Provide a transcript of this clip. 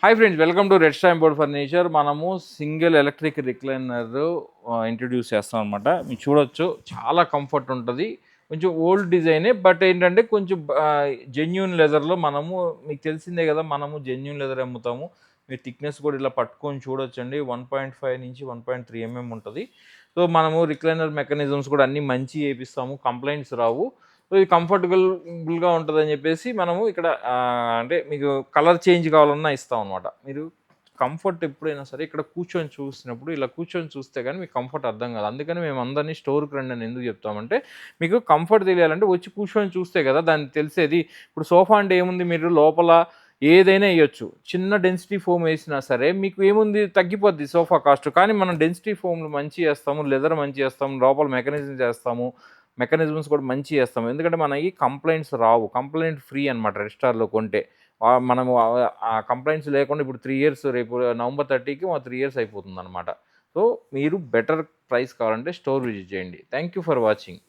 Hi friends, welcome to red stamp board furniture. మనము single electric recliner introduce చేస్తాం అనమాట. మీరు చూడొచ్చు, చాలా కంఫర్ట్ ఉంటుంది. కొంచెం ఓల్డ్ డిజైనే, బట్ ఏంటంటే కొంచెం జెన్యూన్ లెదర్లో మనము, మీకు తెలిసిందే కదా, మనము జెన్యూన్ లెదర్ అమ్ముతాము. మీరు థిక్నెస్ కూడా ఇలా పట్టుకొని చూడొచ్చండి. 1.5 నుంచి 1.3 ఉంటుంది. సో మనము రిక్లైనర్ మెకానిజమ్స్ కూడా అన్నీ మంచి వేపిస్తాము, కంప్లైంట్స్ రావు. సో ఇది కంఫర్టబుల్గా ఉంటుందని చెప్పేసి మనము ఇక్కడ అంటే మీకు కలర్ చేంజ్ కావాలన్నా ఇస్తాం అనమాట. మీరు కంఫర్ట్ ఎప్పుడైనా సరే ఇక్కడ కూర్చొని చూసినప్పుడు ఇలా కూర్చొని చూస్తే కానీ మీకు కంఫర్ట్ అర్థం కాదు. అందుకని మేము అందరినీ స్టోర్కి రండి అని ఎందుకు చెప్తామంటే, మీకు కంఫర్ట్ తెలియాలంటే వచ్చి కూర్చొని చూస్తే కదా దాన్ని తెలిసేది. ఇప్పుడు సోఫా అంటే ఏముంది, మీరు లోపల ఏదైనా వేయొచ్చు. చిన్న డెన్సిటీ ఫోమ్ వేసినా సరే మీకు ఏముంది, తగ్గిపోద్ది సోఫా కాస్ట్. కానీ మనం డెన్సిటీ ఫోమ్లు మంచి చేస్తాము, లెదర్ మంచి చేస్తాము, లోపల మెకానిజం చేస్తాము, మెకానిజమ్స్ కూడా మంచి చేస్తాము. ఎందుకంటే మనకి కంప్లైంట్స్ రావు. కంప్లైంట్ ఫ్రీ అనమాట రెడ్ స్టార్‌లో కొంటే. మనము ఆ కంప్లైంట్స్ లేకుండా ఇప్పుడు 3 ఇయర్స్, రేపు నవంబర్ 30కి మా 3 ఇయర్స్ అయిపోతుందనమాట. సో మీరు బెటర్ ప్రైస్ కావాలంటే స్టోర్ విజిట్ చేయండి. Thank you for watching.